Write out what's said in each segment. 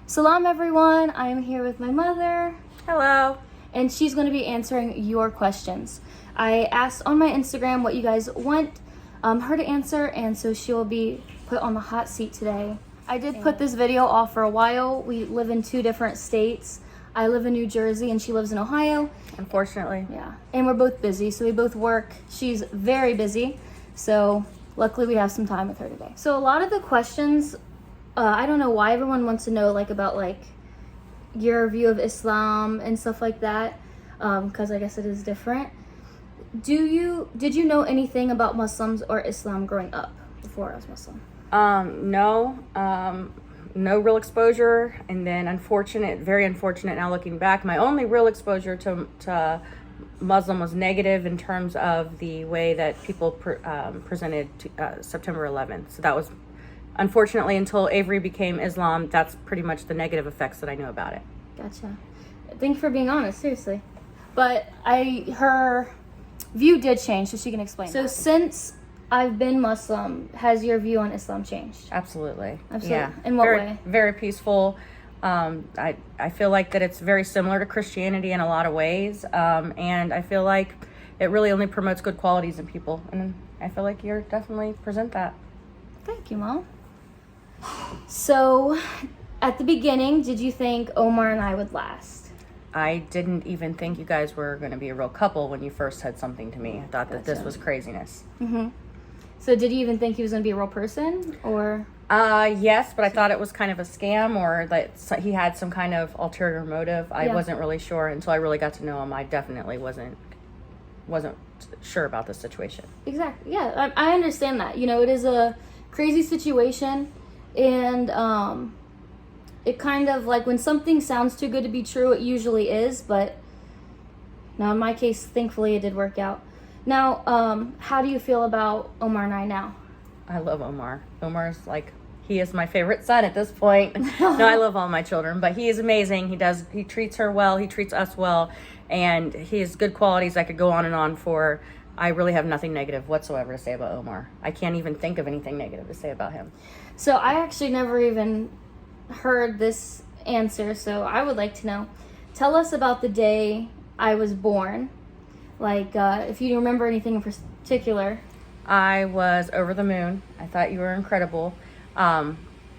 Salam everyone, I am here with my mother. Hello. And she's going to be answering your questions. I asked on my Instagram what you guys want her to answer, and so she will be put on the hot seat today. I did put this video off for a while. We live in 2 different states. I live in New Jersey and she lives in Ohio. Unfortunately. Yeah, and we're both busy, so we both work. She's very busy, so luckily we have some time with her today. So a lot of the questions, I don't know why everyone wants to know about your view of Islam and stuff like that, because I guess it is different. Did you know anything about Muslims or Islam growing up before I was Muslim? No. No real exposure, and then very unfortunate now looking back, my only real exposure to Muslim was negative in terms of the way that people presented September 11th. So that was, unfortunately, until Avery became Islam, that's pretty much the negative effects that I knew about it. Gotcha. Thank you for being honest, seriously. But her view did change, so she can explain. So since I've been Muslim, has your view on Islam changed? Absolutely. Yeah. In what way? Very peaceful. I feel like that it's very similar to Christianity in a lot of ways, and I feel like it really only promotes good qualities in people, and I feel like you definitely present that. Thank you, Mom. So, at the beginning, did you think Omar and I would last? I didn't even think you guys were going to be a real couple when you first said something to me. I thought that this was craziness. Mm-hmm. So did you even think he was going to be a real person, or? Yes, but I thought it was kind of a scam, or that he had some kind of ulterior motive. I wasn't really sure until I really got to know him. I definitely wasn't sure about the situation. Exactly. Yeah, I understand that. It is a crazy situation, and it kind of when something sounds too good to be true, it usually is. But now, in my case, thankfully, it did work out. Now, how do you feel about Omar and I now? I love Omar. Omar's he is my favorite son at this point. No, I love all my children, but he is amazing. He treats her well. He treats us well, and he has good qualities I could go on and on for. I really have nothing negative whatsoever to say about Omar. I can't even think of anything negative to say about him. So I actually never even heard this answer, so I would like to know. Tell us about the day I was born. If you remember anything in particular. I was over the moon. I thought you were incredible. I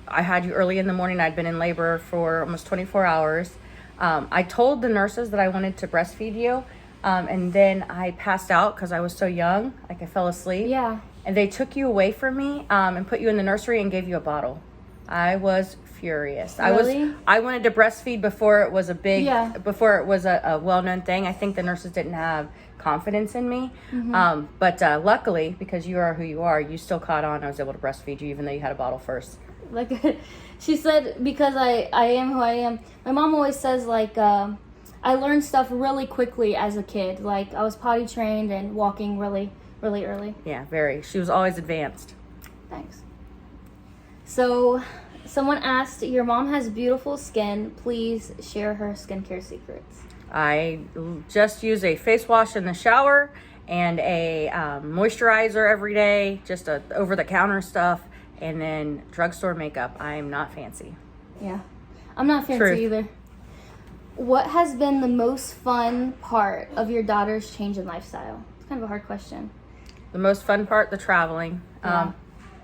had you early in the morning. I'd been in labor for almost 24 hours. I told the nurses that I wanted to breastfeed you, and then I passed out because I was so young. I fell asleep. Yeah. And they took you away from me and put you in the nursery and gave you a bottle. I was furious. Really? I wanted to breastfeed before it was before it was a well-known thing. I think the nurses didn't have confidence in me. Mm-hmm. But luckily, because you are who you are, you still caught on. I was able to breastfeed you even though you had a bottle first. She said, because I am who I am. My mom always says I learned stuff really quickly as a kid. I was potty trained and walking really, really early. Yeah, very. She was always advanced. Thanks. So, someone asked, your mom has beautiful skin. Please share her skincare secrets. I just use a face wash in the shower and a moisturizer every day, just over-the-counter stuff, and then drugstore makeup. I am not fancy. Yeah, I'm not fancy Truth. either. What has been the most fun part of your daughter's change in lifestyle? It's kind of a hard question. The most fun part, the traveling. Yeah.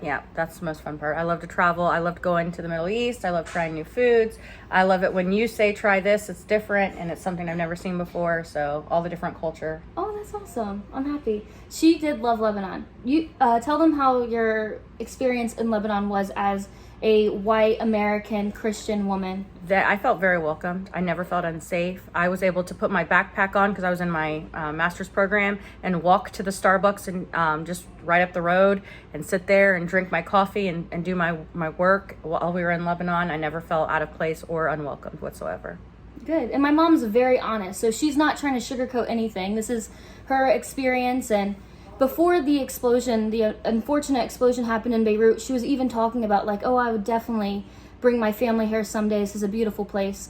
Yeah, that's the most fun part. I love to travel. I love going to the Middle East. I love trying new foods. I love it when you say try this. It's different and it's something I've never seen before. So all the different culture. Oh, that's awesome. I'm happy. She did love Lebanon. You tell them how your experience in Lebanon was as a white American Christian woman. That I felt very welcomed. I never felt unsafe. I was able to put my backpack on because I was in my master's program and walk to the Starbucks and just right up the road and sit there and drink my coffee and do my work while we were in Lebanon. I never felt out of place or unwelcomed whatsoever. Good. And my mom's very honest, so she's not trying to sugarcoat anything. This is her experience, and before the explosion, the unfortunate explosion happened in Beirut, she was even talking about I would definitely bring my family here someday. This is a beautiful place.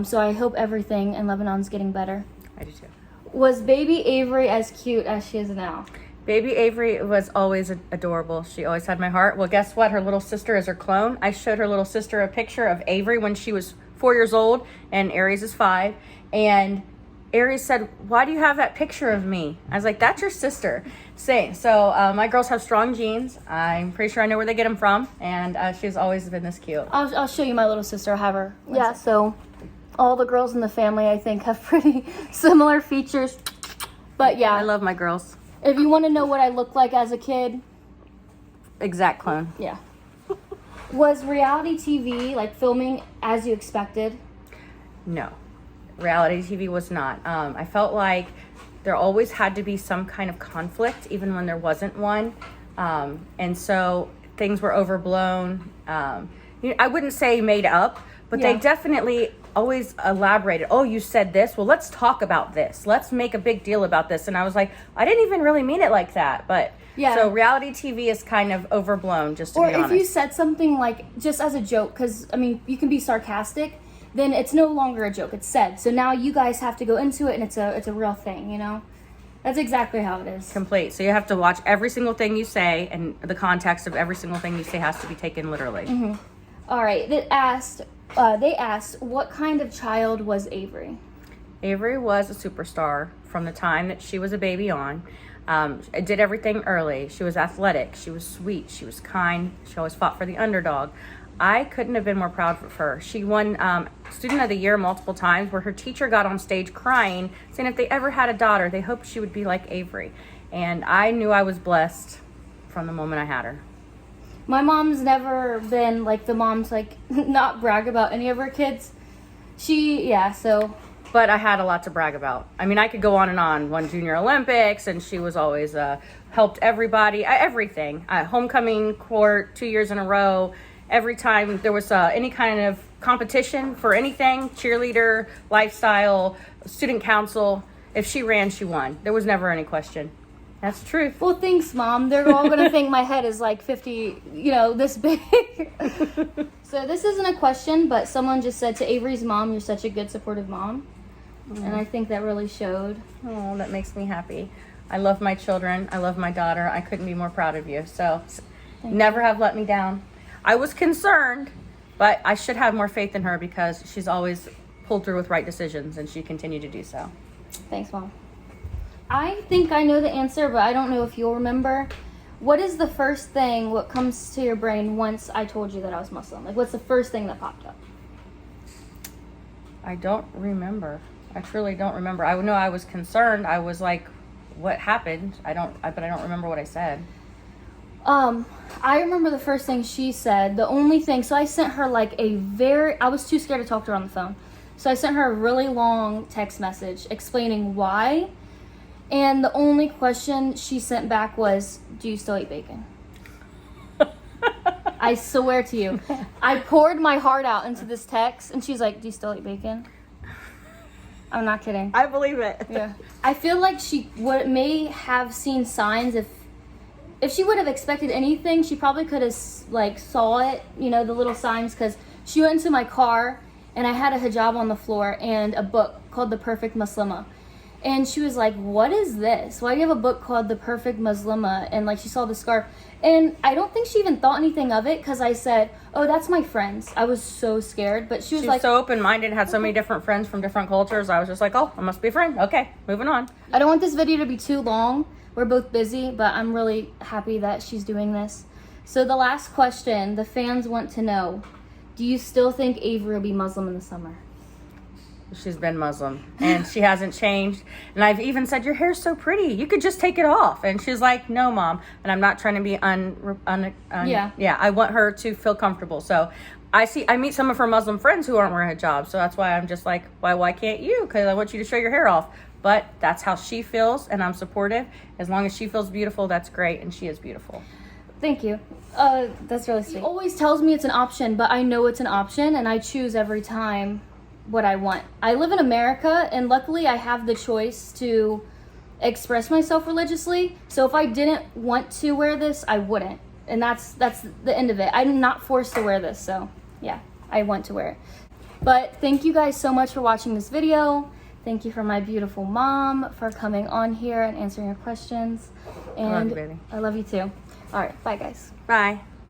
So I hope everything in Lebanon's getting better. I do too. Was baby Avery as cute as she is now? Baby Avery was always adorable. She always had my heart. Well, guess what? Her little sister is her clone. I showed her little sister a picture of Avery when she was 4 years old, and Aries is 5. And Aries said, "Why do you have that picture of me?" I was like, "That's your sister." So my girls have strong genes. I'm pretty sure I know where they get them from, and she's always been this cute. I'll show you my little sister. I'll have her. Yeah, so all the girls in the family, I think, have pretty similar features. But yeah. I love my girls. If you want to know what I looked like as a kid. Exact clone. Yeah. Was reality TV, like filming, as you expected? No. Reality TV was not. I felt like there always had to be some kind of conflict, even when there wasn't one. And so things were overblown. I wouldn't say made up, but they definitely always elaborated. "Oh, you said this? Well, let's talk about this. Let's make a big deal about this." And I was like, I didn't even really mean it like that. But so reality TV is kind of overblown, just to be honest. Or if you said something like just as a joke, because, I mean, you can be sarcastic, then it's no longer a joke. It's said. So now you guys have to go into it, and it's a real thing, you know? That's exactly how it is. Complete. So you have to watch every single thing you say, and the context of every single thing you say has to be taken literally. Mm-hmm. All right. They asked, what kind of child was Avery? Avery was a superstar from the time that she was a baby on. Did everything early. She was athletic. She was sweet. She was kind. She always fought for the underdog. I couldn't have been more proud of her. She won Student of the Year multiple times, where her teacher got on stage crying, saying if they ever had a daughter, they hoped she would be like Avery. And I knew I was blessed from the moment I had her. My mom's never been like the moms, like, not brag about any of her kids. But I had a lot to brag about. I mean, I could go on and on. Won Junior Olympics, and she was always helped everybody, everything. Homecoming court 2 years in a row. Every time there was any kind of competition for anything, cheerleader, lifestyle, student council, if she ran, she won. There was never any question. That's the truth. Well, thanks, Mom. They're all going to think my head is like 50, this big. So this isn't a question, but someone just said to Avery's mom, "You're such a good, supportive mom." And I think that really showed. Oh, that makes me happy. I love my children. I love my daughter. I couldn't be more proud of you. So never have let me down. I was concerned, but I should have more faith in her because she's always pulled through with right decisions, and she continued to do so. Thanks, Mom. I think I know the answer, but I don't know if you'll remember. What is the first thing, what comes to your brain once I told you that I was Muslim? Like, what's the first thing that popped up? I don't remember. I truly don't remember. I know I was concerned. I was like, what happened? But I don't remember what I said. I remember the first thing she said. The only thing, so I sent her I was too scared to talk to her on the phone. So I sent her a really long text message explaining why. And the only question she sent back was, "Do you still eat bacon?" I swear to you. I poured my heart out into this text, and she's like, "Do you still eat bacon?" I'm not kidding. I believe it. Yeah. I feel like she may have seen signs. If she would have expected anything, she probably could have saw it, the little signs, because she went into my car, and I had a hijab on the floor and a book called The Perfect Muslima. And she was like, "What is this? Why do you have a book called The Perfect Muslima?" And she saw the scarf. And I don't think she even thought anything of it, because I said, "Oh, that's my friends." I was so scared. But she's like, so open-minded, had so many different friends from different cultures. I was just like, "Oh, I must be a friend." Okay, moving on. I don't want this video to be too long. We're both busy, but I'm really happy that she's doing this. So the last question, the fans want to know, do you still think Avery will be Muslim in the summer? She's been Muslim, and she hasn't changed. And I've even said, "Your hair's so pretty. You could just take it off." And she's like, "No, Mom." And I'm not trying to be I want her to feel comfortable. So I meet some of her Muslim friends who aren't wearing hijab. So that's why I'm just like, why can't you? Because I want you to show your hair off. But that's how she feels, and I'm supportive. As long as she feels beautiful, that's great, and she is beautiful. Thank you. That's really sweet. She always tells me it's an option, but I know it's an option, and I choose every time what I want. I live in America, and luckily I have the choice to express myself religiously. So if I didn't want to wear this, I wouldn't. And that's the end of it. I'm not forced to wear this, so yeah, I want to wear it. But thank you guys so much for watching this video. Thank you for my beautiful mom for coming on here and answering your questions. And I love you, baby. I love you too. All right, bye guys. Bye.